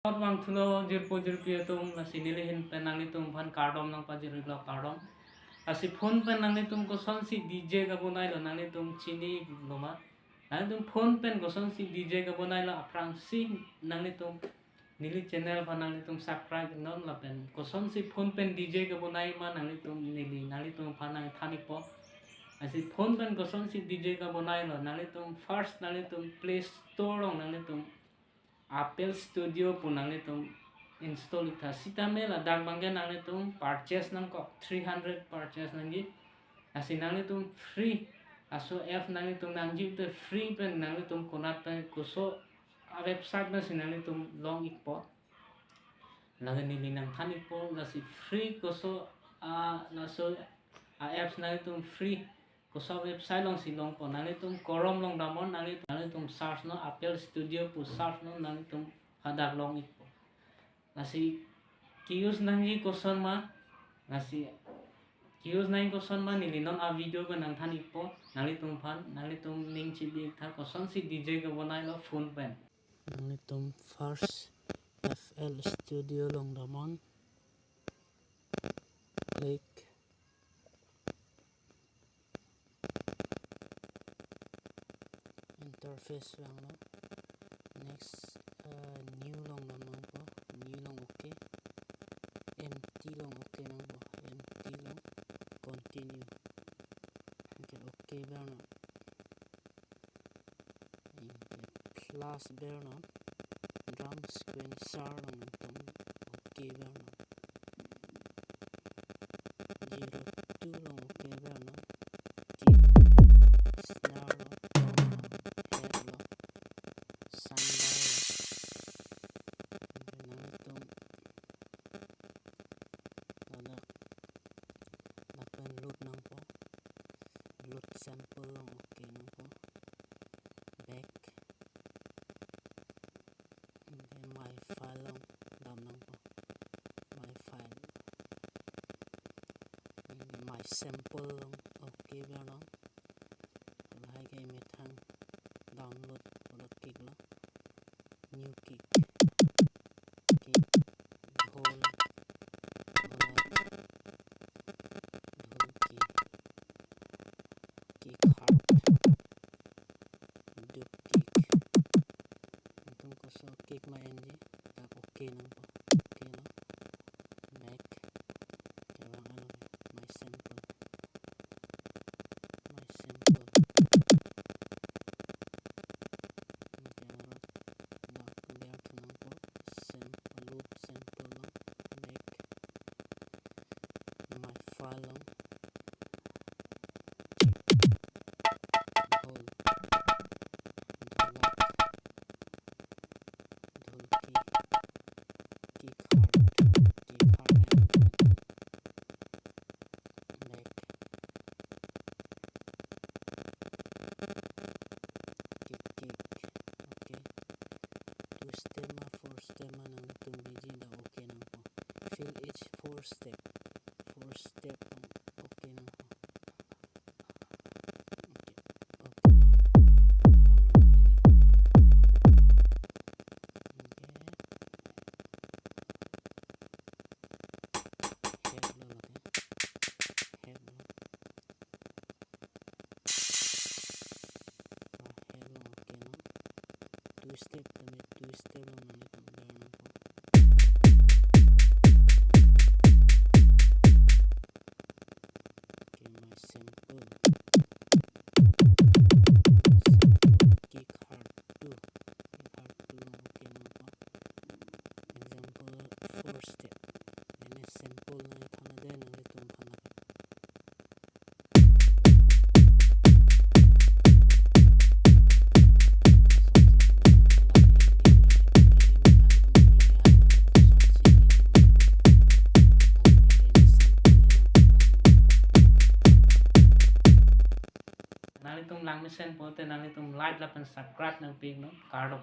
Wang thulo jirpo jirpia tum nasi nilihin pen nanglitum pan kardom nang pa jiriglo kardom asi phone pen nanglitum koson si DJ ka bunai lo nanglitum chini loma nanglitum phone pen koson si DJ ka bunai lo aprang si nanglitum nili channel pa nanglitum subscribe non la pen koson si phone pen DJ ka bunai ma nanglitum nili nanglitum pa nang thanik po asi phone pen koson si DJ ka bunai lo nanglitum first nanglitum Play Store long nanglitum Apple Studio pun nanglitum install ita sitame la dag banggen nanglitum purchase nang ko 300 purchase nangi asi nanglitum free aso app nanglitum nangji te free pen nanglitum konat pen kuso a website na sinanglitum long ikpo lagan nili nang thanik po lasi free kuso laso apps nanglitum free kuso website long silong po nanglitum korom long damon nanglitum search no Apple Studio pu search no nanglitum hadak long ikpo nasi kius nangi koson ma nasi kius nangi koson ma nilinon a video ko nang thanik po nanglitum pan nanglitum ning chibi tha koson si DJ ko bonai lo phone pen nanglitum first FL Studio long damon click interface lang no next new long naman po new long okay empty long okay nang po empty long continue okay bear no plus bear no drum screen sar long itong okay bear no 02 long okay bear no snare lo head lo sandal lo itong napen loop nang po loop sample long okay nang po back then my file long dam nang po my file my sample long okay bear no hai cái methang download product kick lo new kick whole kick hard do kick itong koso kick ma ng tak okay nang po okay no back kaya ano my sample loop sample long make my file long hold kick hard back kick okay 2 stemma 4 stemma nang itong biji da okay nang po fill each 4 step nang okay nang po okay no bang lang dili head lo lagi head lo head lo okay no 2 step kami 2 step lang nang itong bear nang po okay my sample kick hard 2 lang okay nang po example 4 step and sample na itang din ang itong panap nalitum lang mesen po te nalitum like la pen subscribe ng ping no kardom